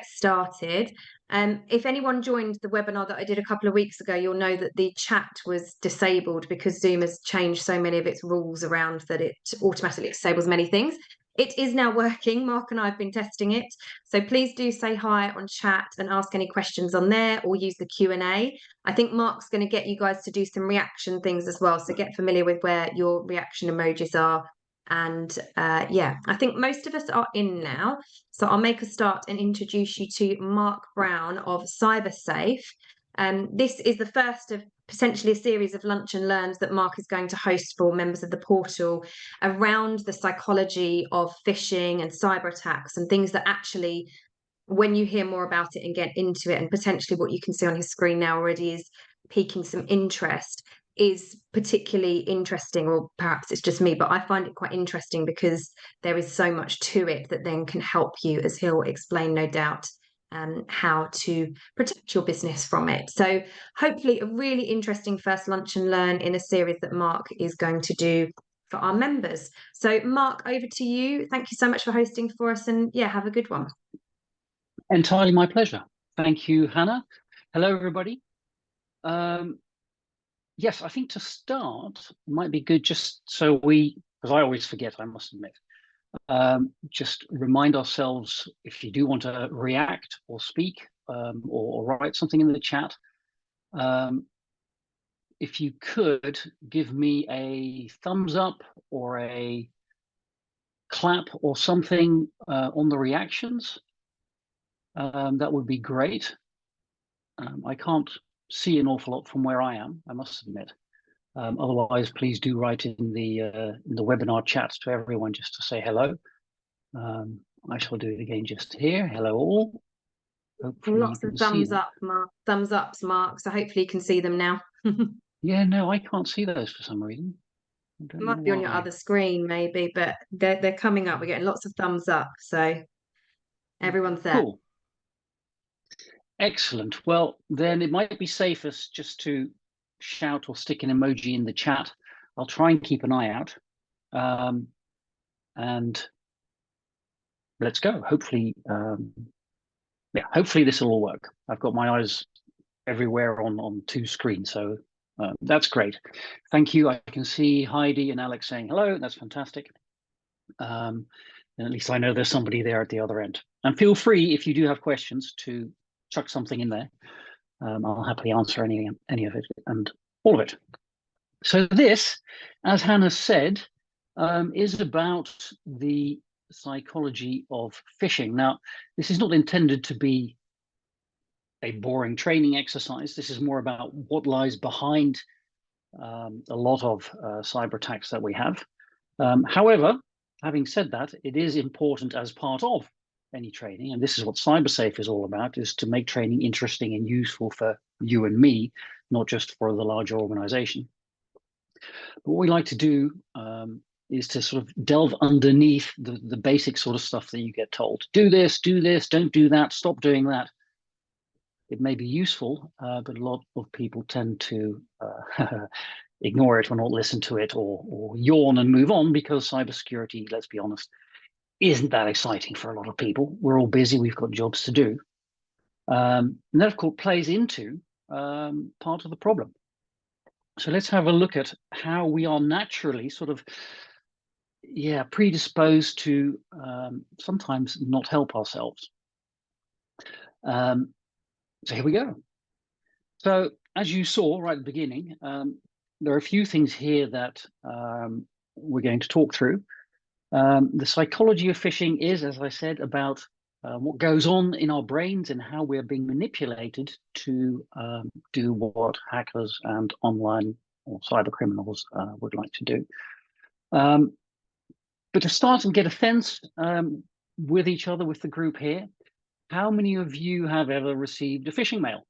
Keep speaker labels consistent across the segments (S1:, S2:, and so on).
S1: started. If anyone joined the webinar that I did a couple of weeks ago, you'll know that the chat was disabled because Zoom has changed so many of its rules around that it automatically disables many things. It is now working. Mark and I have been testing it. So please do say hi on chat and ask any questions on there, or use the Q&A. I think Mark's going to get you guys to do some reaction things as well. So get familiar with where your reaction emojis are. And yeah, I think most of us are in now. So I'll make a start and introduce you to Mark Brown of Psybersafe. This is the first of potentially a series of lunch and learns that Mark is going to host for members of the portal around the psychology of phishing and cyber attacks, and things that actually, when you hear more about it and get into it, and potentially what you can see on his screen now already is piquing some interest, is particularly interesting. Or perhaps it's just me, but I find it quite interesting because there is so much to it that then can help you, as he'll explain, no doubt, how to protect your business from it. So hopefully a really interesting first lunch and learn in a series that Mark is going to do for our members. So Mark, over to you. Thank you so much for hosting for us, and yeah, have a good one.
S2: Entirely my pleasure. Thank you, Hannah. Hello, everybody. Yes, I think to start might be good, just so because I always forget, I must admit, just remind ourselves, if you do want to react or speak or write something in the chat, if you could give me a thumbs up or a clap or something on the reactions, that would be great. I can't see an awful lot from where I am, I must admit. Otherwise, please do write in the webinar chat to everyone just to say hello. I shall do it again just here. Hello all. Hopefully
S1: lots of thumbs up, Mark. Thumbs ups, Mark. So hopefully you can see them now.
S2: Yeah, no, I can't see those for some reason.
S1: It might be on your other screen, maybe, but they're coming up. We're getting lots of thumbs up, so everyone's there.
S2: Cool. Excellent. Well, then it might be safest just to shout or stick an emoji in the chat. I'll try and keep an eye out. And let's go. Hopefully, yeah, hopefully this will all work. I've got my eyes everywhere on two screens, so that's great. Thank you. I can see Heidi and Alex saying hello. That's fantastic. And at least I know there's somebody there at the other end. And feel free, if you do have questions, to chuck something in there. I'll happily answer any of it and all of it. So this, as Hannah said, is about the psychology of phishing. Now, this is not intended to be a boring training exercise. This is more about what lies behind a lot of cyber attacks that we have. However, having said that, it is important as part of any training, and this is what Cybersafe is all about, is to make training interesting and useful for you and me, not just for the larger organization. But what we like to do is to sort of delve underneath the basic sort of stuff that you get told. Do this, don't do that, stop doing that. It may be useful, but a lot of people tend to ignore it or not listen to it, or yawn and move on, because cybersecurity, let's be honest, isn't that exciting for a lot of people. We're all busy, we've got jobs to do. And that, of course, plays into part of the problem. So let's have a look at how we are naturally sort of, yeah, predisposed to sometimes not help ourselves. So here we go. So as you saw right at the beginning, there are a few things here that we're going to talk through. The psychology of phishing is, as I said, about what goes on in our brains and how we're being manipulated to do what hackers and online or cyber criminals would like to do. But to start and get a sense with each other, with the group here, how many of you have ever received a phishing mail?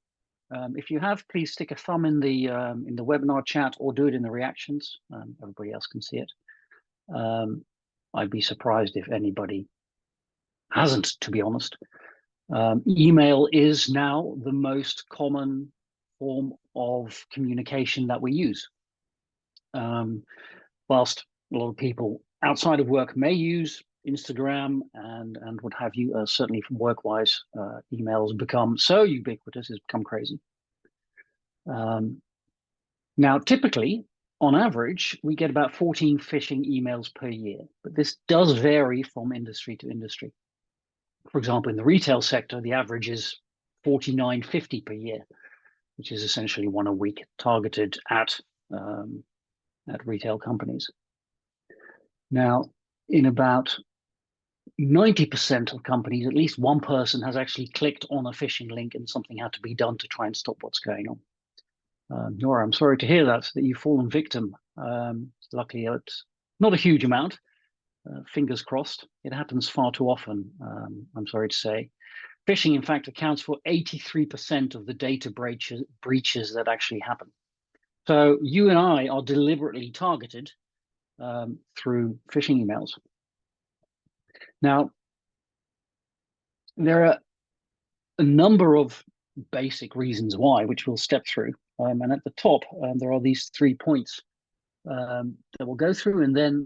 S2: If you have, please stick a thumb in the webinar chat or do it in the reactions. Everybody else can see it. I'd be surprised if anybody hasn't, to be honest. Email is now the most common form of communication that we use. Whilst a lot of people outside of work may use Instagram and what have you. Certainly from work-wise, emails become so ubiquitous, it's become crazy. Now, typically, on average, we get about 14 phishing emails per year, but this does vary from industry to industry. For example, in the retail sector, the average is 49, 50 per year, which is essentially one a week, targeted at retail companies. Now, in about 90% of companies, at least one person has actually clicked on a phishing link and something had to be done to try and stop what's going on. Nora, I'm sorry to hear that you've fallen victim. Luckily, it's not a huge amount. Fingers crossed. It happens far too often, I'm sorry to say. Phishing, in fact, accounts for 83% of the data breaches that actually happen. So you and I are deliberately targeted through phishing emails. Now, there are a number of basic reasons why, which we'll step through. And at the top, there are these 3 points that we'll go through. And then,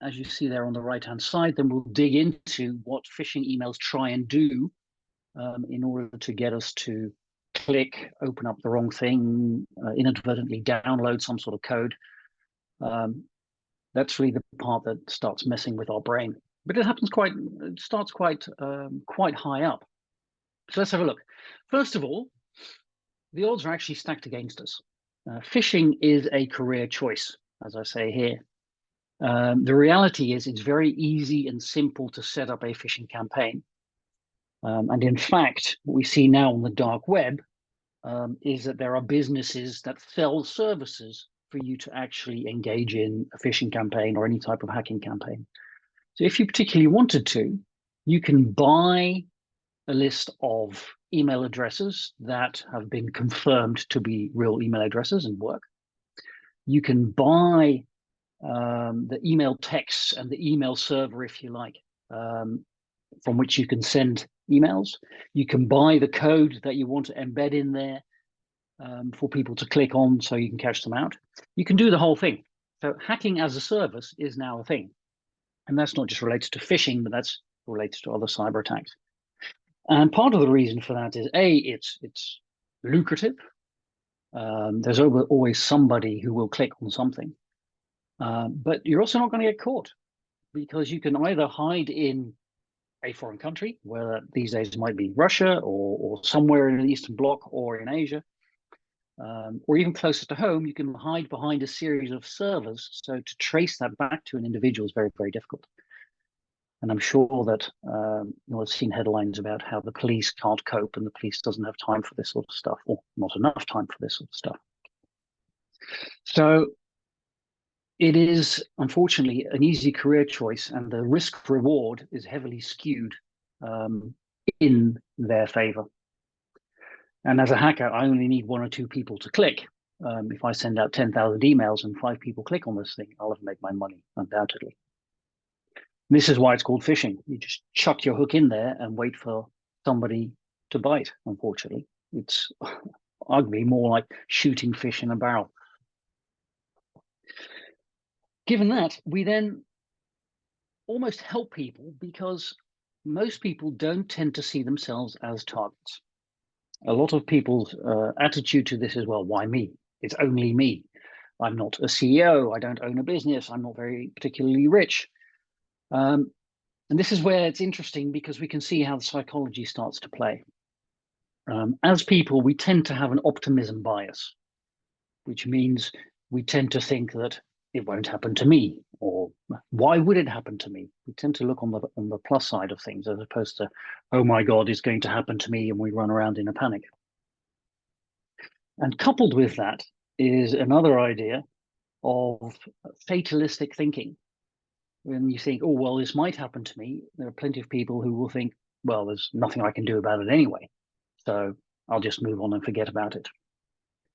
S2: as you see there on the right-hand side, then we'll dig into what phishing emails try and do in order to get us to click, open up the wrong thing, inadvertently download some sort of code. That's really the part that starts messing with our brain. But it starts quite high up. So let's have a look. First of all, the odds are actually stacked against us. Phishing is a career choice, as I say here. The reality is it's very easy and simple to set up a phishing campaign. And in fact, what we see now on the dark web is that there are businesses that sell services for you to actually engage in a phishing campaign or any type of hacking campaign. So if you particularly wanted to, you can buy a list of email addresses that have been confirmed to be real email addresses and work. You can buy the email texts and the email server, if you like, from which you can send emails. You can buy the code that you want to embed in there for people to click on so you can catch them out. You can do the whole thing. So hacking as a service is now a thing. And that's not just related to phishing, but that's related to other cyber attacks. And part of the reason for that is it's lucrative. There's always somebody who will click on something, but you're also not going to get caught because you can either hide in a foreign country, where these days might be Russia or somewhere in the Eastern Bloc or in Asia, or even closer to home, you can hide behind a series of servers. So to trace that back to an individual is very, very difficult. And I'm sure that you'll have seen headlines about how the police can't cope and the police doesn't have time for this sort of stuff, or not enough time for this sort of stuff. So it is, unfortunately, an easy career choice, and the risk reward is heavily skewed in their favor. And as a hacker, I only need 1 or 2 people to click. If I send out 10,000 emails and 5 people click on this thing, I'll have made my money, undoubtedly. This is why it's called phishing. You just chuck your hook in there and wait for somebody to bite, unfortunately. It's arguably more like shooting fish in a barrel. Given that, we then almost help people because most people don't tend to see themselves as targets. A lot of people's attitude to this is, well, why me? It's only me. I'm not a CEO. I don't own a business. I'm not very particularly rich. And this is where it's interesting because we can see how the psychology starts to play. As people, we tend to have an optimism bias, which means we tend to think that it won't happen to me, or why would it happen to me? We tend to look on the plus side of things as opposed to, oh my God, it's going to happen to me, and we run around in a panic. And coupled with that is another idea of fatalistic thinking. When you think, oh, well, this might happen to me, there are plenty of people who will think, well, there's nothing I can do about it anyway, so I'll just move on and forget about it.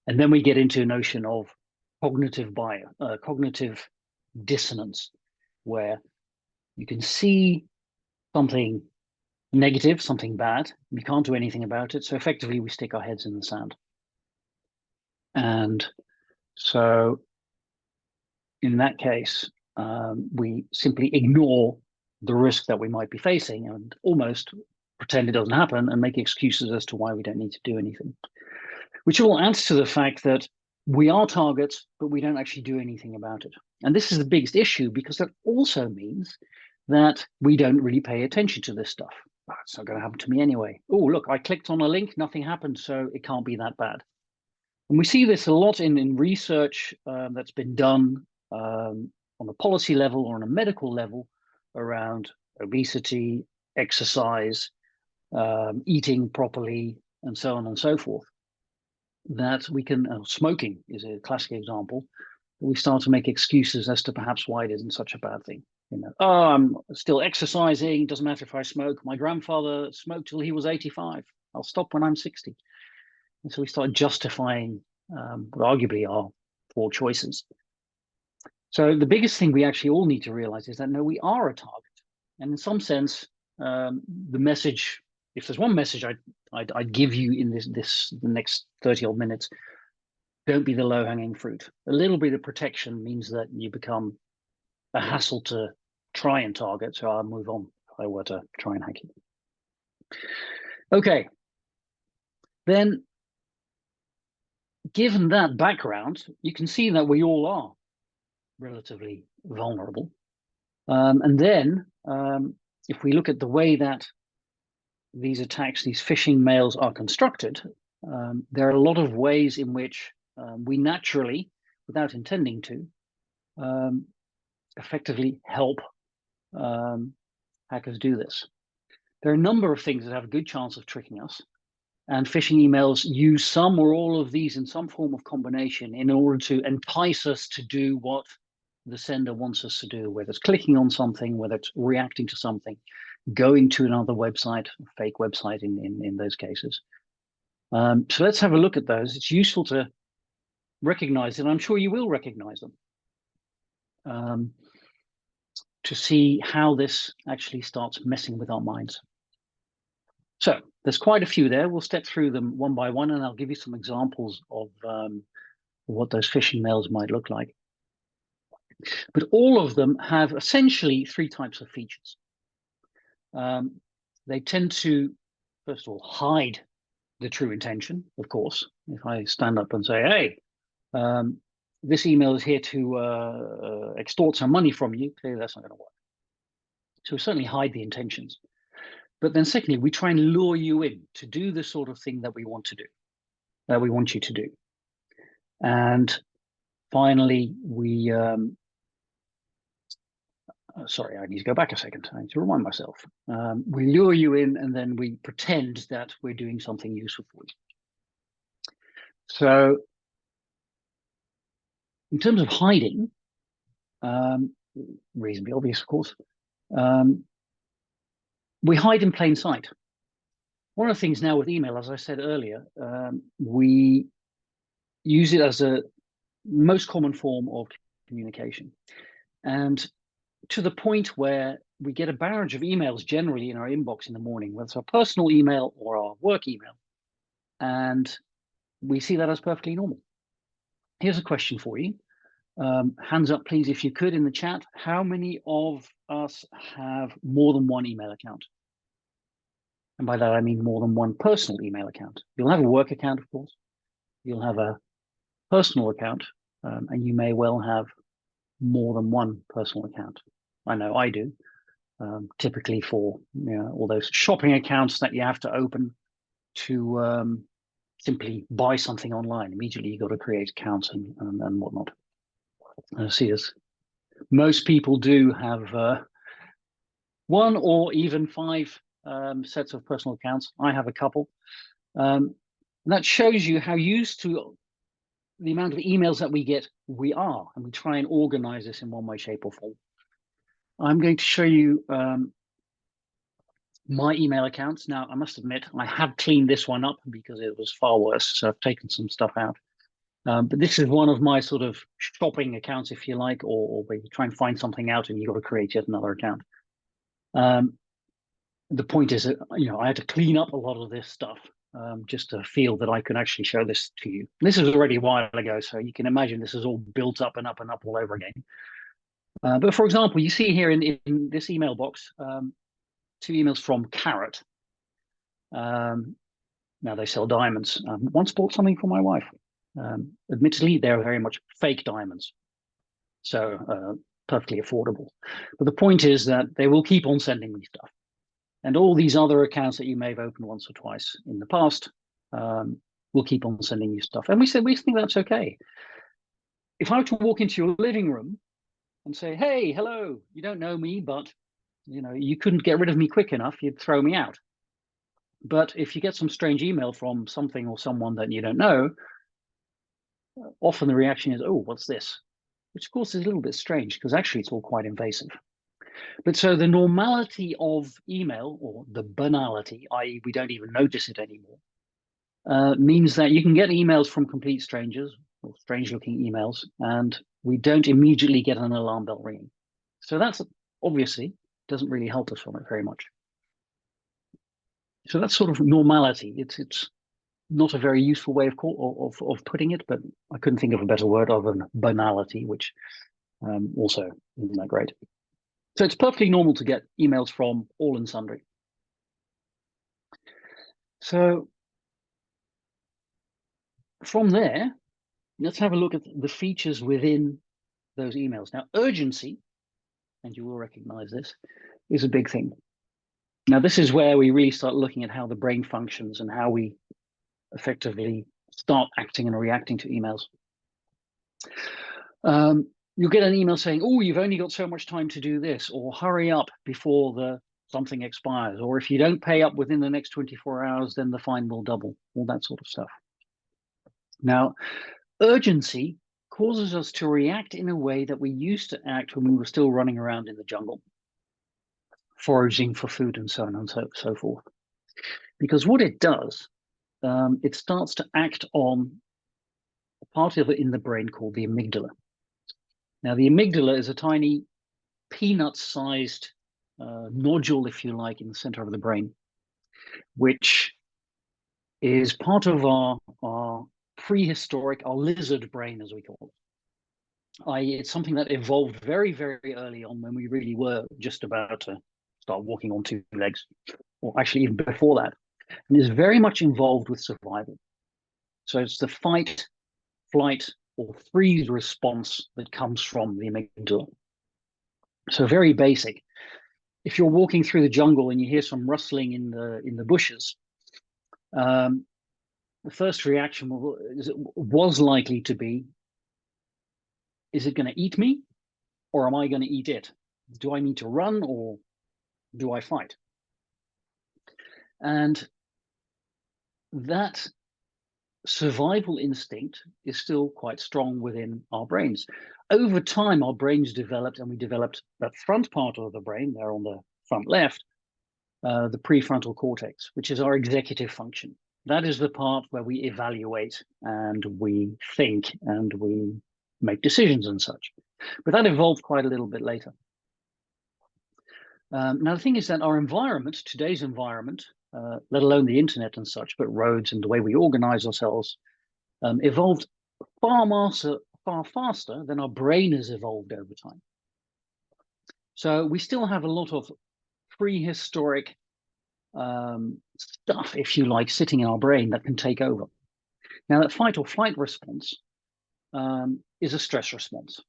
S2: And then we get into a notion of cognitive dissonance, where you can see something negative, something bad, we can't do anything about it, so effectively we stick our heads in the sand. And so in that case, we simply ignore the risk that we might be facing and almost pretend it doesn't happen and make excuses as to why we don't need to do anything. Which all adds to the fact that we are targets, but we don't actually do anything about it. And this is the biggest issue, because that also means that we don't really pay attention to this stuff. Oh, it's not going to happen to me anyway. Oh, look, I clicked on a link, nothing happened, so it can't be that bad. And we see this a lot in research that's been done on a policy level or on a medical level around obesity, exercise, eating properly, and so on and so forth. That we can, smoking is a classic example. We start to make excuses as to perhaps why it isn't such a bad thing. You know, oh, I'm still exercising. Doesn't matter if I smoke. My grandfather smoked till he was 85. I'll stop when I'm 60. And so we start justifying what arguably are poor choices. So the biggest thing we actually all need to realize is that no, we are a target. And in some sense, the message, if there's one message I'd give you in the next 30 odd minutes, don't be the low-hanging fruit. A little bit of protection means that you become a hassle to try and target. So I'll move on if I were to try and hack you. Okay. Then, given that background, you can see that we all are relatively vulnerable. And then, if we look at the way that these attacks, these phishing mails are constructed, there are a lot of ways in which we naturally, without intending to, effectively help hackers do this. There are a number of things that have a good chance of tricking us, and phishing emails use some or all of these in some form of combination in order to entice us to do what the sender wants us to do, whether it's clicking on something, whether it's reacting to something, going to another website, a fake website in those cases. So let's have a look at those. It's useful to recognize it. I'm sure you will recognize them to see how this actually starts messing with our minds. So there's quite a few there. We'll step through them one by one, and I'll give you some examples of what those phishing mails might look like. But all of them have essentially three types of features. They tend to, first of all, hide the true intention, of course. If I stand up and say, hey, this email is here to extort some money from you, clearly that's not going to work. So we certainly hide the intentions. But then secondly, we try and lure you in to do the sort of thing that we want to do, that we want you to do. And finally, we, sorry, I need to go back a second. I need to remind myself. We lure you in and then we pretend that we're doing something useful for you. So in terms of hiding, reasonably obvious, of course, we hide in plain sight. One of the things now with email, as I said earlier, we use it as a most common form of communication. And to the point where we get a barrage of emails generally in our inbox in the morning, whether it's our personal email or our work email. And we see that as perfectly normal. Here's a question for you. Hands up, please, if you could, in the chat. How many of us have more than one email account? And by that, I mean more than one personal email account. You'll have a work account, of course. You'll have a personal account, and you may well have more than one personal account. I know I do, typically for all those shopping accounts that you have to open to simply buy something online. Immediately, you've got to create accounts and whatnot. See, as most people do have one or even five sets of personal accounts. I have a couple. That shows you how used to the amount of emails that we get we are, and we try and organize this in one way, shape, or form. I'm going to show you my email accounts. Now, I must admit, I have cleaned this one up because it was far worse, so I've taken some stuff out. But this is one of my sort of shopping accounts, if you like, or where you try and find something out and you've got to create yet another account. The point is that, I had to clean up a lot of this stuff just to feel that I could actually show this to you. This is already a while ago, so you can imagine this is all built up and up and up all over again. But for example, you see here in this email box, 2 emails from Carrot. Now they sell diamonds. Once bought something for my wife. Admittedly, they're very much fake diamonds, so perfectly affordable. But the point is that they will keep on sending me stuff. And all these other accounts that you may have opened once or twice in the past will keep on sending you stuff. And we think that's okay. If I were to walk into your living room and say, hey, hello, you don't know me, but you couldn't get rid of me quick enough, you'd throw me out. But if you get some strange email from something or someone that you don't know, often the reaction is, oh, what's this? Which of course is a little bit strange because actually it's all quite invasive. But so the normality of email, or the banality, i.e. we don't even notice it anymore, means that you can get emails from complete strangers or strange looking emails, and we don't immediately get an alarm bell ringing. So that's obviously doesn't really help us from it very much. So that's sort of normality. It's not a very useful way of putting it, but I couldn't think of a better word other than banality, which also isn't that great. So it's perfectly normal to get emails from all and sundry. So from there, let's have a look at the features within those emails. Now, urgency, and you will recognize this, is a big thing. Now, this is where we really start looking at how the brain functions and how we effectively start acting and reacting to emails. You'll get an email saying, oh, you've only got so much time to do this, or hurry up before something expires, or if you don't pay up within the next 24 hours, then the fine will double, all that sort of stuff. Now, urgency causes us to react in a way that we used to act when we were still running around in the jungle, foraging for food and so on and so forth. Because what it does, it starts to act on a part of it in the brain called the amygdala. Now, the amygdala is a tiny peanut-sized nodule, if you like, in the center of the brain, which is part of our prehistoric, our lizard brain, as we call it. I.e., it's something that evolved very, very early on when we really were just about to start walking on 2 legs, or actually even before that, and is very much involved with survival. So it's the fight, flight, or freeze response that comes from the amygdala. So very basic. If you're walking through the jungle and you hear some rustling in the bushes, the first reaction was likely to be, is it going to eat me, or am I going to eat it? Do I need to run, or do I fight? And that survival instinct is still quite strong within our brains. Over time, our brains developed, and we developed that front part of the brain there on the front left, the prefrontal cortex, which is our executive function. That is the part where we evaluate and we think and we make decisions and such. But that evolved quite a little bit later. Now, the thing is that our environment, today's environment, let alone the internet and such, but roads and the way we organize ourselves, evolved far faster than our brain has evolved over time. So we still have a lot of prehistoric stuff, if you like, sitting in our brain that can take over. Now, that fight or flight response is a stress response.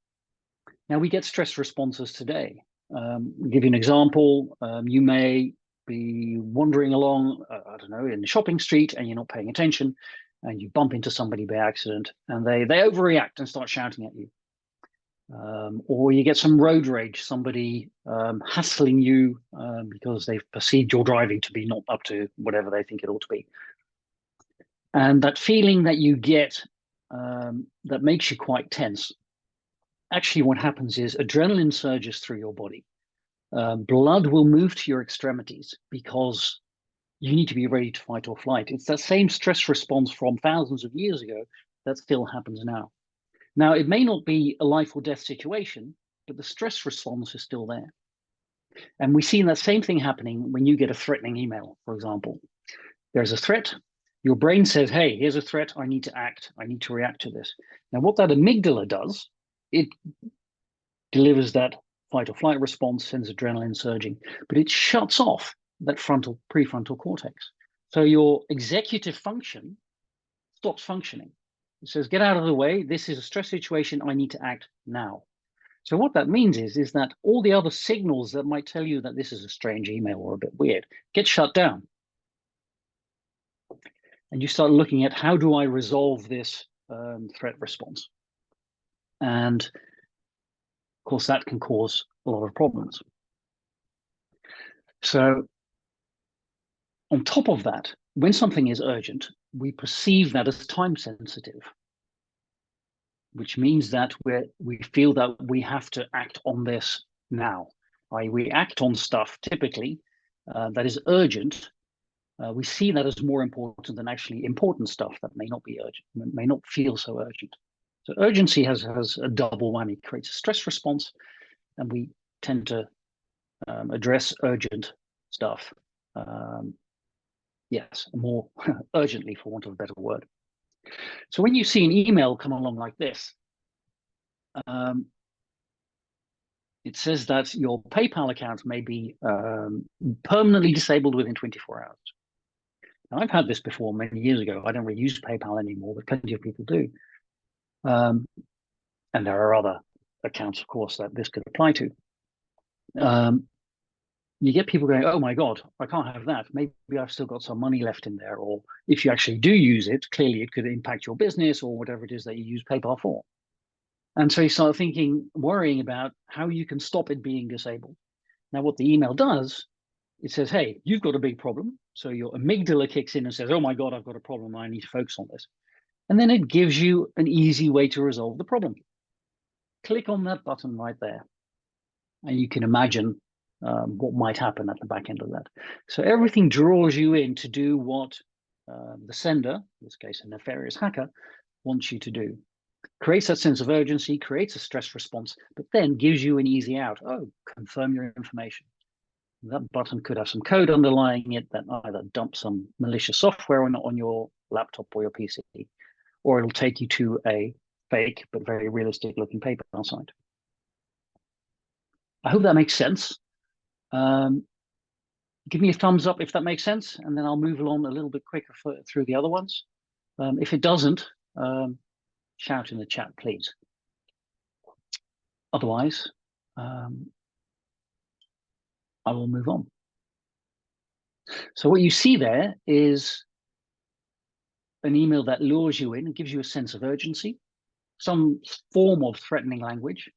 S2: Now, we get stress responses today. I'll give you an example. You may be wandering along, I don't know, in the shopping street, and you're not paying attention, and you bump into somebody by accident, and they overreact and start shouting at you. Or you get some road rage, somebody hassling you because they've perceived your driving to be not up to whatever they think it ought to be. And that feeling that you get that makes you quite tense, actually what happens is adrenaline surges through your body. Blood will move to your extremities because you need to be ready to fight or flight. It's that same stress response from thousands of years ago that still happens now. Now, it may not be a life or death situation, but the stress response is still there. And we see that same thing happening when you get a threatening email, for example. There's a threat. Your brain says, hey, here's a threat. I need to act. I need to react to this. Now, what that amygdala does, it delivers that fight or flight response, sends adrenaline surging, but it shuts off that prefrontal cortex. So your executive function stops functioning. It says, get out of the way. This is a stress situation. I need to act now. So what that means is that all the other signals that might tell you that this is a strange email or a bit weird get shut down. And you start looking at, how do I resolve this threat response? And of course, that can cause a lot of problems. So on top of that, when something is urgent, we perceive that as time sensitive, which means that we feel that we have to act on this now. We act on stuff typically that is urgent. We see that as more important than actually important stuff that may not be urgent, may not feel so urgent. So urgency has a double whammy. It creates a stress response, and we tend to address urgent stuff, yes, more urgently, for want of a better word. So when you see an email come along like this, it says that your PayPal account may be permanently disabled within 24 hours. Now, I've had this before many years ago. I don't really use PayPal anymore, but plenty of people do. And there are other accounts, of course, that this could apply to. You get people going, oh my God, I can't have that. Maybe I've still got some money left in there. Or if you actually do use it, clearly it could impact your business or whatever it is that you use PayPal for. And so you start thinking, worrying about how you can stop it being disabled. Now, what the email does, it says, hey, you've got a big problem. So your amygdala kicks in and says, oh my God, I've got a problem. I need to focus on this. And then it gives you an easy way to resolve the problem. Click on that button right there. And you can imagine what might happen at the back end of that. So everything draws you in to do what the sender, in this case a nefarious hacker, wants you to do. Creates that sense of urgency, creates a stress response, but then gives you an easy out. Oh, confirm your information. That button could have some code underlying it that either dumps some malicious software on your laptop or your PC, or it'll take you to a fake but very realistic looking PayPal site. I hope that makes sense. Give me a thumbs up if that makes sense, and then I'll move along a little bit quicker through the other ones. If it doesn't, shout in the chat, please. Otherwise, I will move on. So what you see there is an email that lures you in and gives you a sense of urgency, some form of threatening language,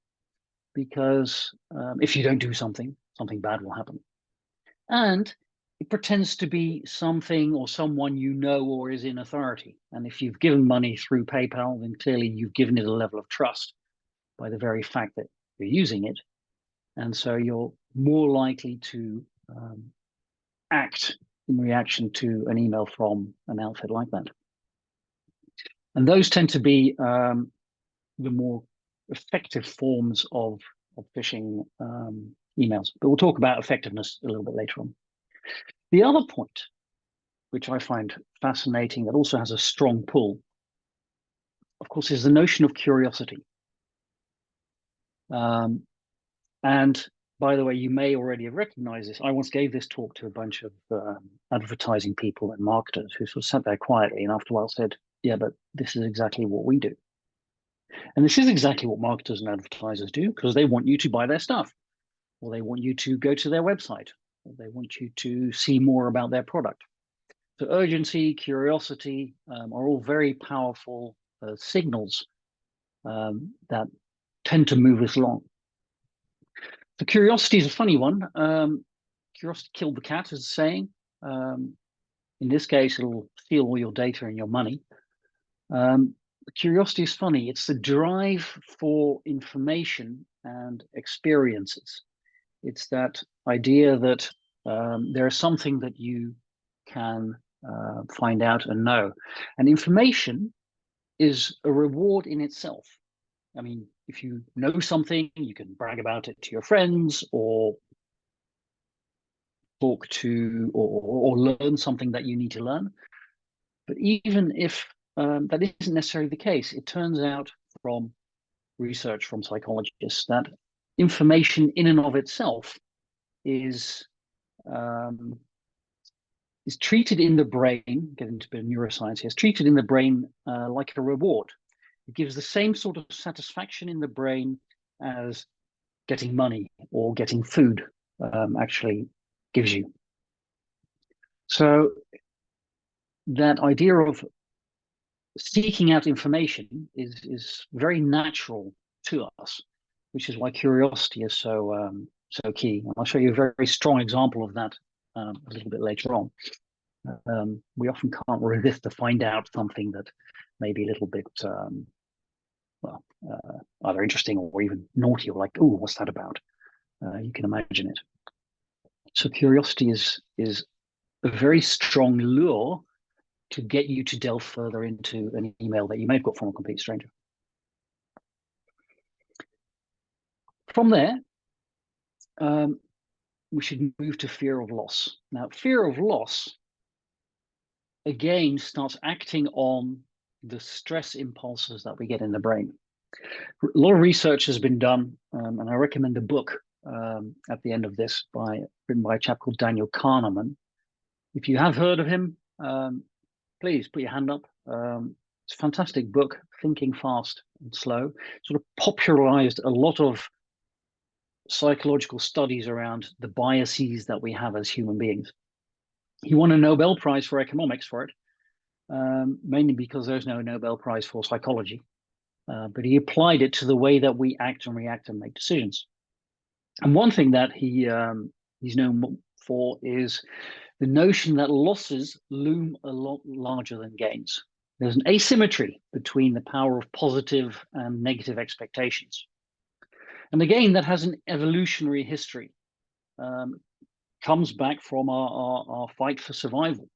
S2: because if you don't do something, something bad will happen. And it pretends to be something or someone you know or is in authority. And if you've given money through PayPal, then clearly you've given it a level of trust by the very fact that you're using it. And so you're more likely to act in reaction to an email from an outfit like that. And those tend to be the more effective forms of phishing emails. But we'll talk about effectiveness a little bit later on. The other point, which I find fascinating, that also has a strong pull, of course, is the notion of curiosity. And by the way, you may already have recognized this. I once gave this talk to a bunch of advertising people and marketers who sort of sat there quietly and after a while said, yeah, but this is exactly what we do. And this is exactly what marketers and advertisers do, because they want you to buy their stuff, or they want you to go to their website, or they want you to see more about their product. So urgency, curiosity are all very powerful signals that tend to move us along. So curiosity is a funny one. Curiosity killed the cat, is the saying. In this case, it'll steal all your data and your money. Curiosity is funny. It's the drive for information and experiences. It's that idea that there is something that you can find out and know. And information is a reward in itself. I mean, if you know something, you can brag about it to your friends or talk to or learn something that you need to learn. But even if that isn't necessarily the case, it turns out from research from psychologists that information in and of itself is treated in the brain, getting into a bit of neuroscience here, is treated in the brain like a reward. It gives the same sort of satisfaction in the brain as getting money or getting food actually gives you. So that idea of seeking out information is very natural to us, which is why curiosity is so key. And I'll show you a very, very strong example of that a little bit later on. We often can't resist to find out something that may be a little bit either interesting or even naughty, or like, oh, what's that about? You can imagine it. So curiosity is a very strong lure to get you to delve further into an email that you may have got from a complete stranger. From there, we should move to fear of loss. Now, fear of loss, again, starts acting on the stress impulses that we get in the brain. A lot of research has been done, and I recommend a book at the end of this written by a chap called Daniel Kahneman. If you have heard of him, please put your hand up. It's a fantastic book, Thinking Fast and Slow. Sort of popularized a lot of psychological studies around the biases that we have as human beings. He won a Nobel Prize for economics for it, mainly because there's no Nobel Prize for psychology. But he applied it to the way that we act and react and make decisions. And one thing that he's known for is the notion that losses loom a lot larger than gains. There's an asymmetry between the power of positive and negative expectations. And again, that has an evolutionary history. Comes back from our fight for survival.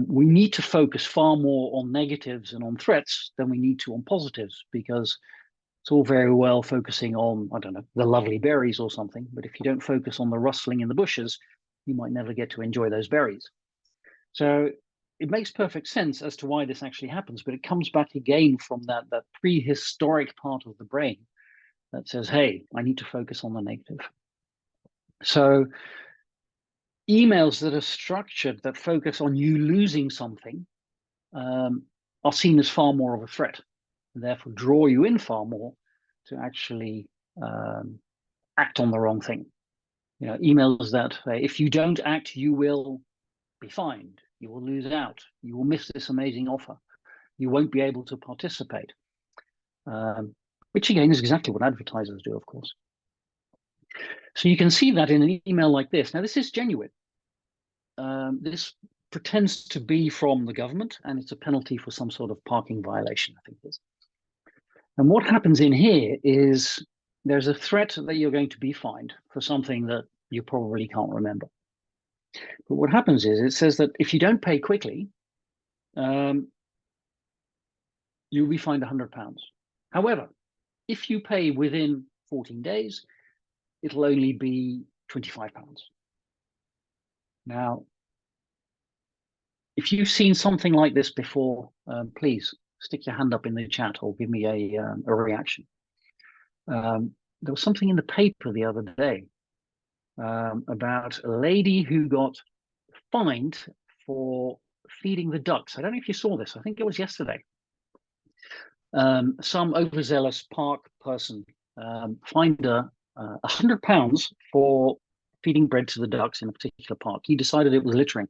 S2: We need to focus far more on negatives and on threats than we need to on positives, because it's all very well focusing on, I don't know, the lovely berries or something, but if you don't focus on the rustling in the bushes, you might never get to enjoy those berries. So it makes perfect sense as to why this actually happens, but it comes back again from that prehistoric part of the brain that says, hey, I need to focus on the negative. So emails that are structured that focus on you losing something are seen as far more of a threat, and therefore draw you in far more to actually act on the wrong thing. You know, emails that if you don't act, you will be fined, you will lose out, you will miss this amazing offer, you won't be able to participate, which again is exactly what advertisers do, of course. So you can see that in an email like this. Now, this is genuine. This pretends to be from the government, and it's a penalty for some sort of parking violation, I think it is. And what happens in here is there's a threat that you're going to be fined for something that you probably can't remember. But what happens is it says that if you don't pay quickly, you'll be fined £100. However, if you pay within 14 days, it'll only be £25. Now, if you've seen something like this before, please stick your hand up in the chat or give me a reaction. There was something in the paper the other day about a lady who got fined for feeding the ducks. I don't know if you saw this. I think it was yesterday. Some overzealous park person fined her £100 for feeding bread to the ducks in a particular park. He decided it was littering,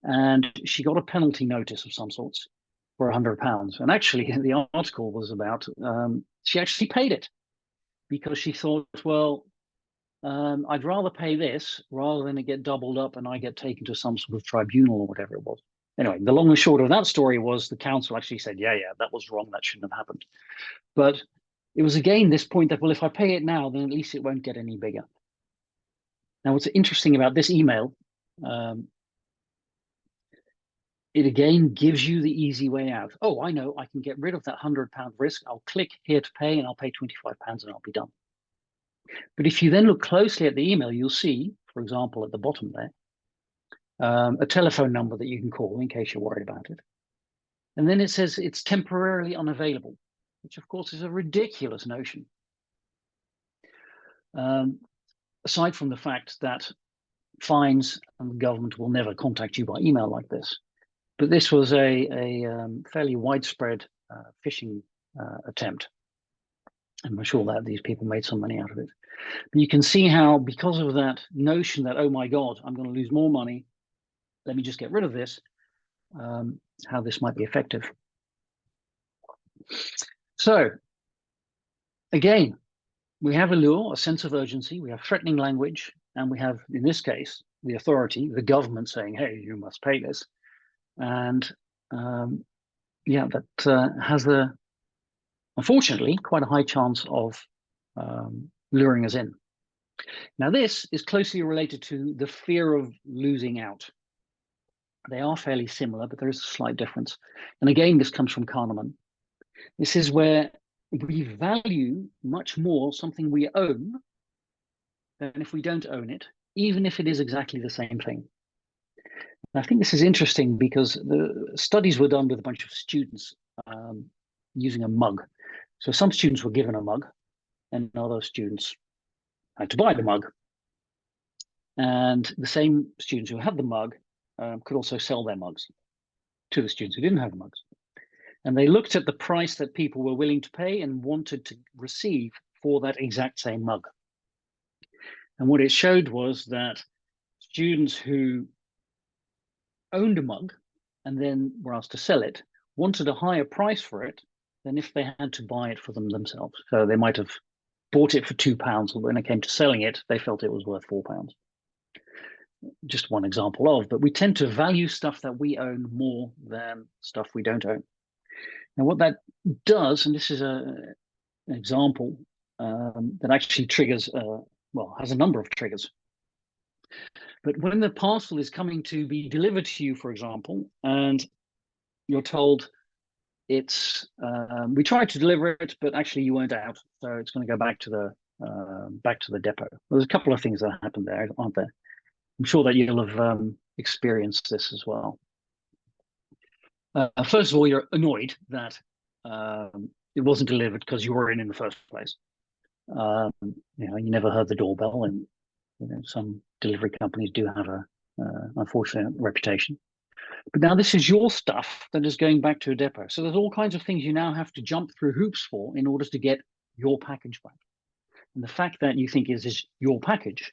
S2: and she got a penalty notice of some sorts for £100. And actually, the article was about she actually paid it because she thought, well, I'd rather pay this rather than it get doubled up and I get taken to some sort of tribunal or whatever it was. Anyway, the long and short of that story was the council actually said, yeah, that was wrong. That shouldn't have happened. But it was again this point that, well, if I pay it now, then at least it won't get any bigger. Now, what's interesting about this email, it again gives you the easy way out. Oh, I know, I can get rid of that £100 risk. I'll click here to pay and I'll pay £25 and I'll be done. But if you then look closely at the email, you'll see, for example, at the bottom there, a telephone number that you can call in case you're worried about it. And then it says it's temporarily unavailable, which of course is a ridiculous notion. Aside from the fact that fines and the government will never contact you by email like this. But this was a fairly widespread phishing attempt. And I'm sure that these people made some money out of it. But you can see how, because of that notion that, oh my God, I'm going to lose more money, let me just get rid of this, how this might be effective. So, again, we have a lure, a sense of urgency, we have threatening language, and we have, in this case, the authority, the government saying, hey, you must pay this. And yeah, that has unfortunately, quite a high chance of luring us in. Now, this is closely related to the fear of losing out. They are fairly similar, but there is a slight difference. And again, this comes from Kahneman. This is where we value much more something we own than if we don't own it, even if it is exactly the same thing. And I think this is interesting because the studies were done with a bunch of students using a mug. So some students were given a mug, and other students had to buy the mug. And the same students who had the mug could also sell their mugs to the students who didn't have the mugs. And they looked at the price that people were willing to pay and wanted to receive for that exact same mug. And what it showed was that students who owned a mug and then were asked to sell it wanted a higher price for it than if they had to buy it for them themselves. So they might have bought it for £2, but when it came to selling it, they felt it was worth £4. Just one example of, but we tend to value stuff that we own more than stuff we don't own. Now, what that does, and this is an example that actually triggers, well, has a number of triggers. But when the parcel is coming to be delivered to you, for example, and you're told it's, we tried to deliver it, but actually you weren't out, so it's going to go back to the depot. There's a couple of things that happen there, aren't there? I'm sure that you'll have experienced this as well. First of all, you're annoyed that it wasn't delivered because you were in the first place. You know, you never heard the doorbell, and you know, some delivery companies do have a unfortunate reputation. But now this is your stuff that is going back to a depot. So there's all kinds of things you now have to jump through hoops for in order to get your package back. And the fact that you think is your package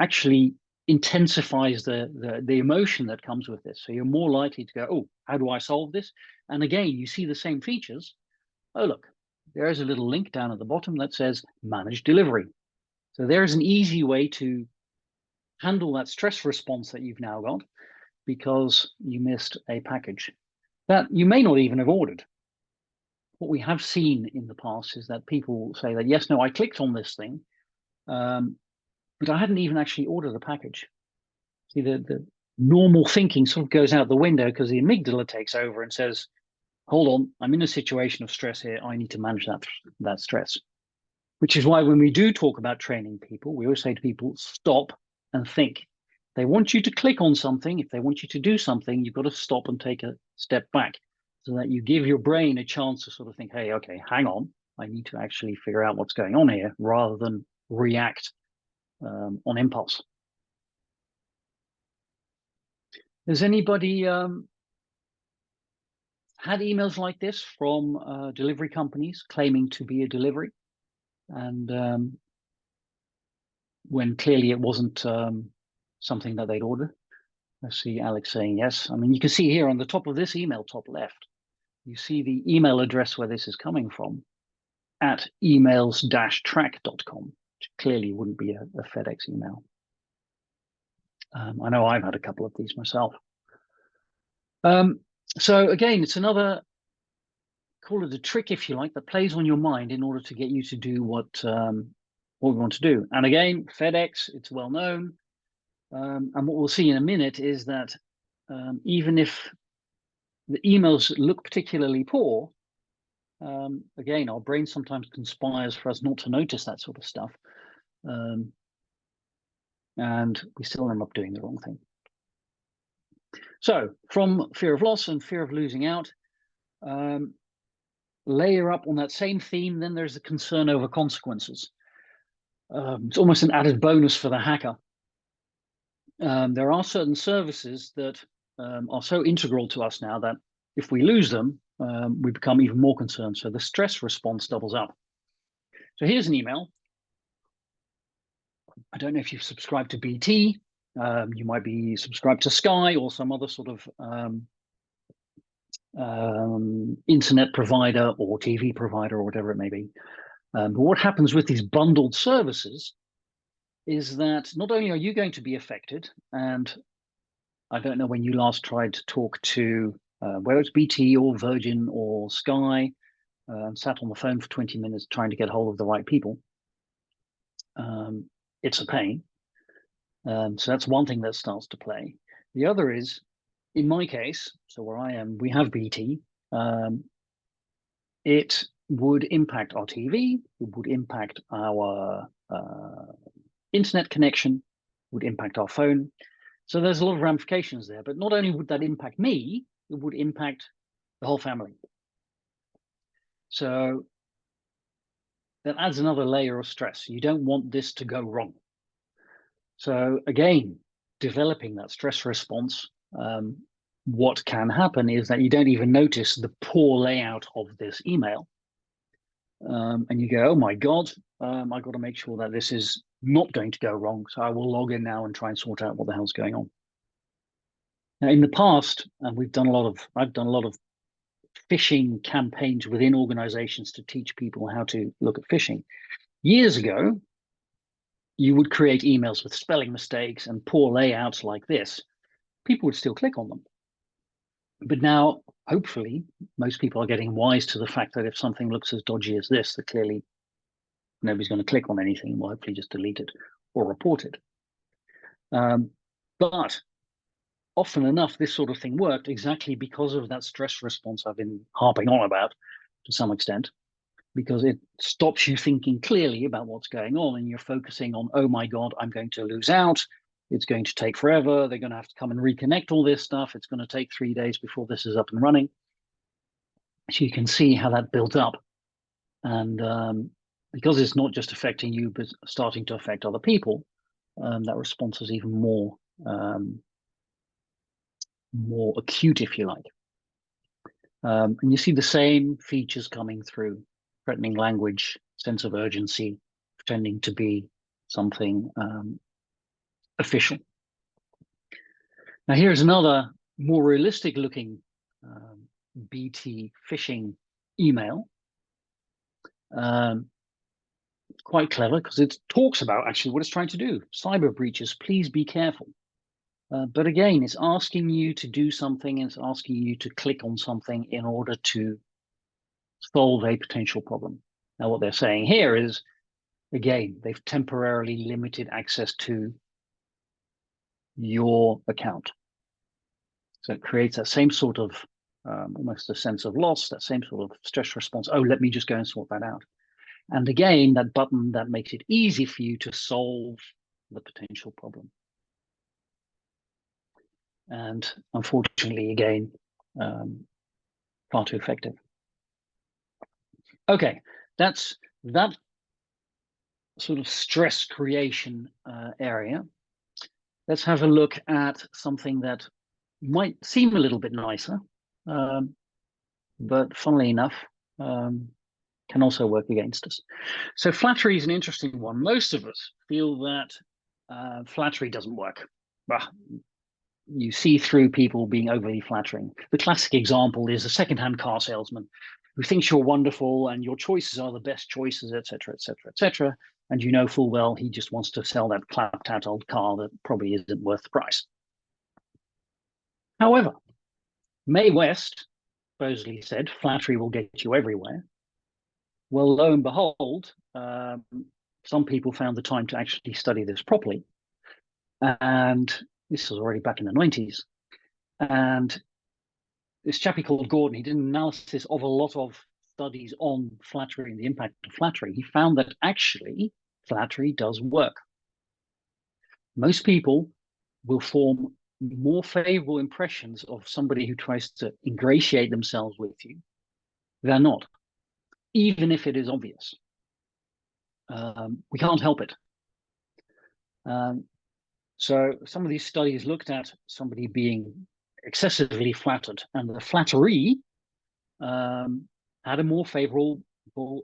S2: actually intensifies the emotion that comes with this. So you're more likely to go, oh, how do I solve this? And again, you see the same features. Oh, look, there's a little link down at the bottom that says manage delivery. So there's an easy way to handle that stress response that you've now got because you missed a package that you may not even have ordered. What we have seen in the past is that people say that, yes, no, I clicked on this thing, but I hadn't even actually ordered a package. See, the normal thinking sort of goes out the window because the amygdala takes over and says, hold on, I'm in a situation of stress here. I need to manage that stress. Which is why when we do talk about training people, we always say to people, stop and think. They want you to click on something. If they want you to do something, you've got to stop and take a step back so that you give your brain a chance to sort of think, hey, okay, hang on. I need to actually figure out what's going on here rather than react on impulse. Has anybody had emails like this from delivery companies claiming to be a delivery? And when clearly it wasn't something that they'd ordered? I see Alex saying yes. I mean, you can see here on the top of this email, top left, you see the email address where this is coming from at emails-track.com, which clearly wouldn't be a FedEx email. I know I've had a couple of these myself. So again, it's another, call it a trick if you like, that plays on your mind in order to get you to do what we want to do. And again, FedEx, it's well known. And what we'll see in a minute is that even if the emails look particularly poor, again, our brain sometimes conspires for us not to notice that sort of stuff. And we still end up doing the wrong thing. So from fear of loss and fear of losing out, layer up on that same theme, then there's the concern over consequences. It's almost an added bonus for the hacker. There are certain services that are so integral to us now that if we lose them, we become even more concerned. So the stress response doubles up. So here's an email. I don't know if you've subscribed to BT. You might be subscribed to Sky or some other sort of internet provider or TV provider or whatever it may be. But what happens with these bundled services is that not only are you going to be affected, and I don't know when you last tried to talk to whether it's BT or Virgin or Sky, and sat on the phone for 20 minutes trying to get hold of the right people. It's a pain. So that's one thing that starts to play. The other is, in my case, so where I am, we have BT. It would impact our TV, it would impact our internet connection, would impact our phone. So there's a lot of ramifications there. But not only would that impact me, it would impact the whole family. So that adds another layer of stress. You don't want this to go wrong. So again, developing that stress response, what can happen is that you don't even notice the poor layout of this email. And you go, oh my God, I've got to make sure that this is not going to go wrong. So I will log in now and try and sort out what the hell's going on. Now, in the past, and I've done a lot of phishing campaigns within organizations to teach people how to look at phishing. Years ago, you would create emails with spelling mistakes and poor layouts like this. People would still click on them. But now, hopefully, most people are getting wise to the fact that if something looks as dodgy as this, that clearly nobody's going to click on anything. We'll hopefully just delete it or report it. But often enough, this sort of thing worked exactly because of that stress response I've been harping on about to some extent, because it stops you thinking clearly about what's going on and you're focusing on, oh my God, I'm going to lose out. It's going to take forever. They're going to have to come and reconnect all this stuff. It's going to take 3 days before this is up and running. So you can see how that built up. And because it's not just affecting you, but starting to affect other people, that response is even more acute, if you like. And you see the same features coming through: threatening language, sense of urgency, pretending to be something official. Now, here's another more realistic looking BT phishing email. Quite clever because it talks about actually what it's trying to do. Cyber breaches, please be careful. But again, it's asking you to do something, and it's asking you to click on something in order to solve a potential problem. Now, what they're saying here is, again, they've temporarily limited access to your account. So it creates that same sort of almost a sense of loss, that same sort of stress response. Oh, let me just go and sort that out. And again, that button that makes it easy for you to solve the potential problem. And unfortunately, again, far too effective. Okay, that's that sort of stress creation area. Let's have a look at something that might seem a little bit nicer, but funnily enough, can also work against us. So flattery is an interesting one. Most of us feel that flattery doesn't work. Bah, you see through people being overly flattering. The classic example is a secondhand car salesman who thinks you're wonderful and your choices are the best choices, etc., etc., etc. And you know full well he just wants to sell that clapped out old car that probably isn't worth the price. However, Mae West supposedly said flattery will get you everywhere. Well, lo and behold, some people found the time to actually study this properly. And this was already back in the 90s. And this chappie called Gordon, he did an analysis of a lot of studies on flattery and the impact of flattery. He found that actually flattery does work. Most people will form more favorable impressions of somebody who tries to ingratiate themselves with you than not, even if it is obvious. we can't help it. So some of these studies looked at somebody being excessively flattered, and the flatteree had a more favorable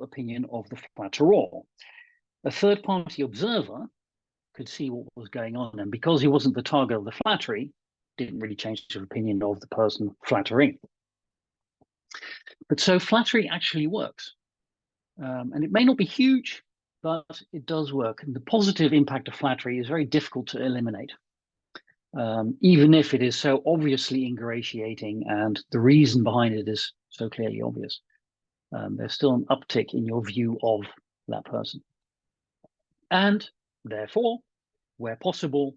S2: opinion of the flatterer. A third-party observer could see what was going on, and because he wasn't the target of the flattery, didn't really change his opinion of the person flattering. But so flattery actually works, and it may not be huge, but it does work. And the positive impact of flattery is very difficult to eliminate, even if it is so obviously ingratiating and the reason behind it is so clearly obvious. There's still an uptick in your view of that person. And therefore, where possible,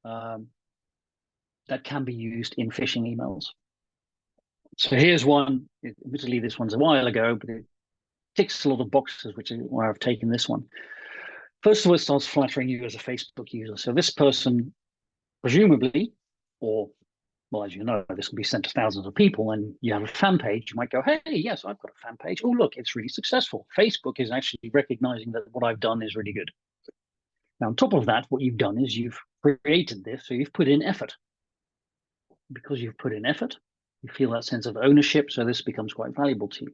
S2: that can be used in phishing emails. So here's one. Admittedly, this one's a while ago, but it ticks a lot of boxes, which is why I've taken this one. First of all, it starts flattering you as a Facebook user. So this person, presumably, or well, as you know, this will be sent to thousands of people, and you have a fan page. You might go, hey, yes, I've got a fan page. Oh, look, it's really successful. Facebook is actually recognizing that what I've done is really good. Now, on top of that, what you've done is you've created this, so you've put in effort. Because you've put in effort, you feel that sense of ownership, so this becomes quite valuable to you.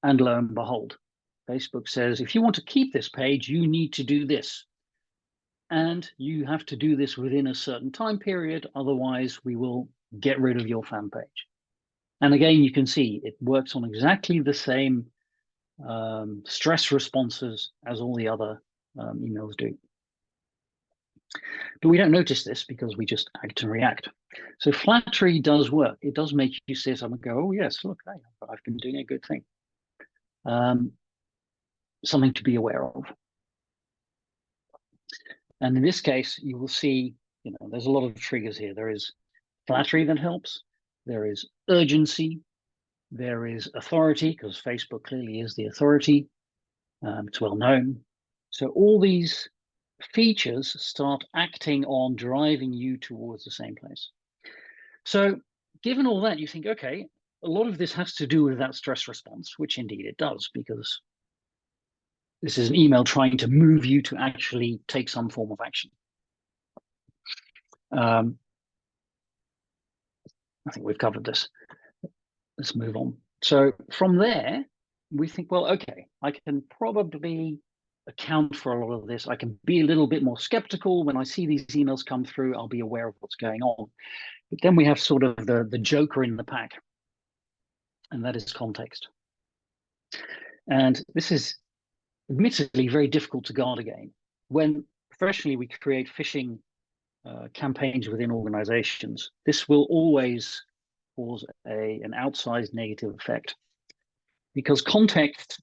S2: And lo and behold, Facebook says, if you want to keep this page, you need to do this. And you have to do this within a certain time period, otherwise we will get rid of your fan page. And again, you can see it works on exactly the same stress responses as all the other emails do. But we don't notice this because we just act and react. So flattery does work. It does make you see something and go, oh, yes, look, I've been doing a good thing. Something to be aware of. And in this case, you will see, there's a lot of triggers here. There is flattery that helps. There is urgency. There is authority, because Facebook clearly is the authority. It's well known. So all these features start acting on driving you towards the same place. So given all that, you think, okay, a lot of this has to do with that stress response, which indeed it does, because this is an email trying to move you to actually take some form of action. I think we've covered this. Let's move on. So from there, we think, well, okay, I can probably account for a lot of this. I can be a little bit more skeptical when I see these emails come through. I'll be aware of what's going on. But then we have sort of the joker in the pack, and that is context. And this is admittedly very difficult to guard again. When professionally we create phishing campaigns within organizations, this will always cause an outsized negative effect, because context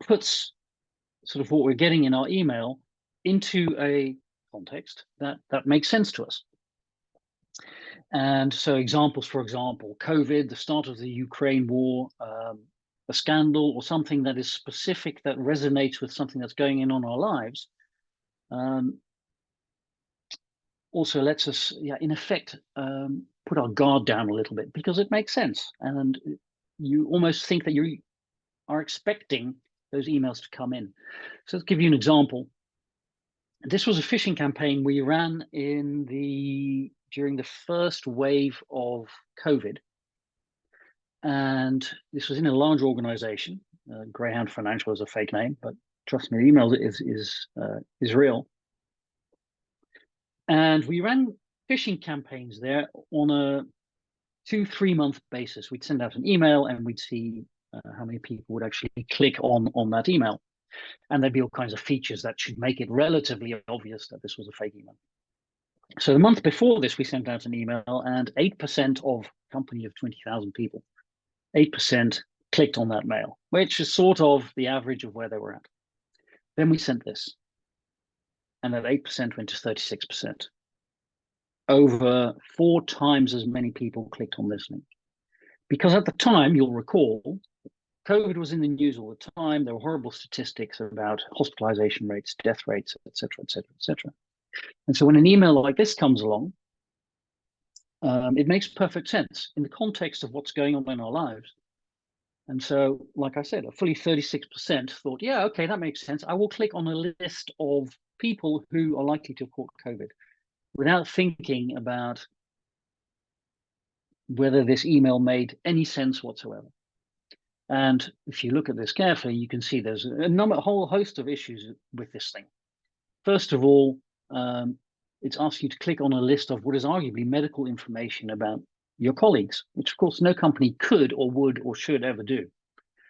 S2: puts sort of what we're getting in our email into a context that makes sense to us. And so examples, for example, COVID, the start of the Ukraine war, a scandal or something that is specific, that resonates with something that's going on in our lives, also lets us, in effect, put our guard down a little bit, because it makes sense. And you almost think that you are expecting those emails to come in. So let's give you an example. This was a phishing campaign we ran during the first wave of COVID. And this was in a large organization. Greyhound Financial is a fake name, but trust me, the email is real. And we ran phishing campaigns there on a 2-3 month basis. We'd send out an email and we'd see how many people would actually click on that email. And there'd be all kinds of features that should make it relatively obvious that this was a fake email. So the month before this, we sent out an email, and 8% of a company of 20,000 people, 8% clicked on that mail, which is sort of the average of where they were at. Then we sent this, and that 8% went to 36%. Over 4 times as many people clicked on this link. Because at the time, you'll recall, COVID was in the news all the time. There were horrible statistics about hospitalization rates, death rates, et cetera, et cetera, et cetera. And so when an email like this comes along, it makes perfect sense in the context of what's going on in our lives. And so, like I said, a fully 36% thought, yeah, okay, that makes sense. I will click on a list of people who are likely to have caught COVID without thinking about whether this email made any sense whatsoever. And if you look at this carefully, you can see there's a whole host of issues with this thing. First of all, it's asking you to click on a list of what is arguably medical information about your colleagues, which of course no company could or would or should ever do.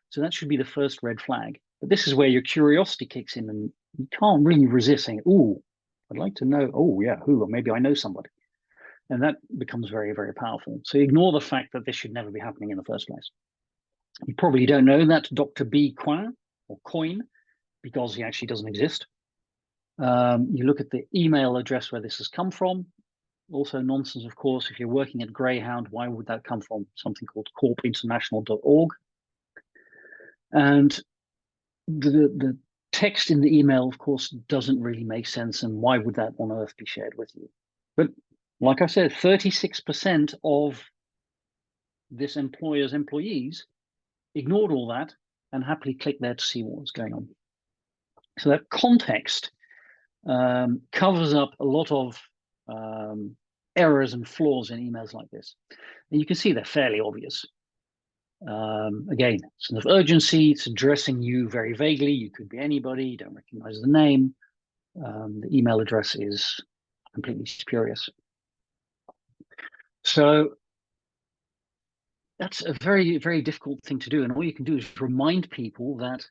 S2: So that should be the first red flag. But this is where your curiosity kicks in and you can't really resist saying, oh, I'd like to know, oh yeah, who, or maybe I know somebody. And that becomes very, very powerful. So ignore the fact that this should never be happening in the first place. You probably don't know that Dr. B. Coin, or Coin, because he actually doesn't exist. You look at the email address where this has come from. Also nonsense, of course. If you're working at Greyhound, why would that come from something called corpinternational.org? And the text in the email, of course, doesn't really make sense. And why would that on earth be shared with you? But like I said, 36% of this employer's employees ignored all that and happily clicked there to see what was going on. So that context covers up a lot of errors and flaws in emails like this. And you can see they're fairly obvious. Again, sense of urgency, it's addressing you very vaguely. You could be anybody, you don't recognize the name. The email address is completely spurious. So that's a very, very difficult thing to do. And all you can do is remind people that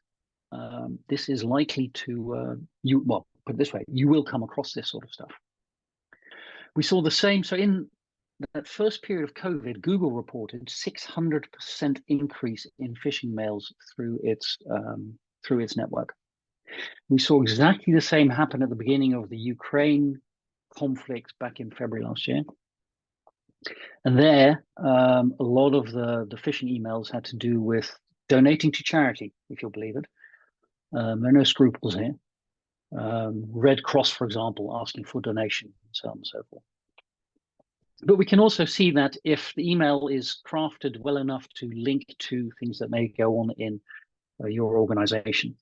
S2: this is likely to, well, put it this way, you will come across this sort of stuff. We saw the same. So in that first period of COVID, Google reported 600% increase in phishing mails through its network. We saw exactly the same happen at the beginning of the Ukraine conflict back in February last year. And there, a lot of the phishing emails had to do with donating to charity, if you'll believe it. There are no scruples here. Red Cross, for example, asking for donation, and so on and so forth. But we can also see that if the email is crafted well enough to link to things that may go on in your organization.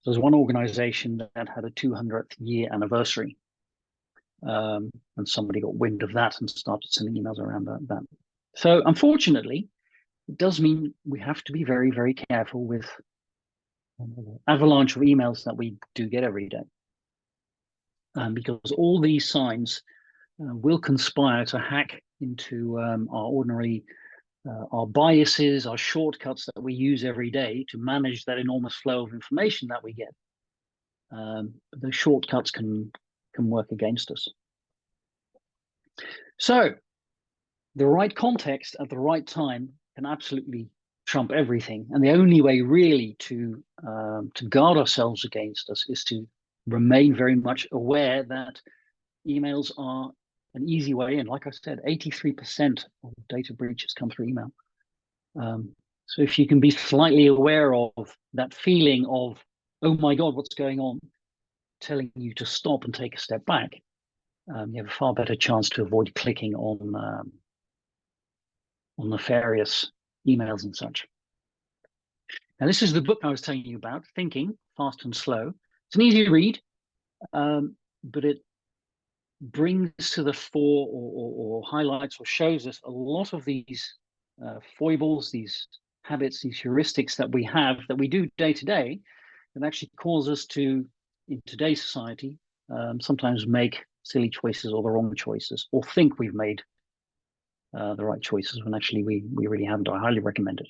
S2: So there's one organization that had a 200th year anniversary, and somebody got wind of that and started sending emails around that. So unfortunately, it does mean we have to be very, very careful with the avalanche of emails that we do get every day. Because all these signs will conspire to hack into our ordinary, our biases, our shortcuts that we use every day to manage that enormous flow of information that we get. Those shortcuts can work against us. So the right context at the right time can absolutely trump everything. And the only way really to guard ourselves against us is to remain very much aware that emails are an easy way in. Like I said, 83% of data breaches come through email. So if you can be slightly aware of that feeling of, oh my God, what's going on, telling you to stop and take a step back, you have a far better chance to avoid clicking on nefarious emails and such. Now, this is the book I was telling you about, Thinking, Fast and Slow. It's an easy read, but it brings to the fore or highlights or shows us a lot of these foibles, these habits, these heuristics that we have, that we do day to day, that actually cause us to, in today's society, sometimes make silly choices or the wrong choices, or think we've made the right choices when actually we really haven't. I highly recommend it.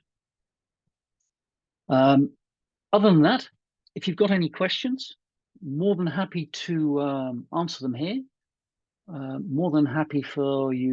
S2: Other than that, if you've got any questions, more than happy to answer them here. More than happy for you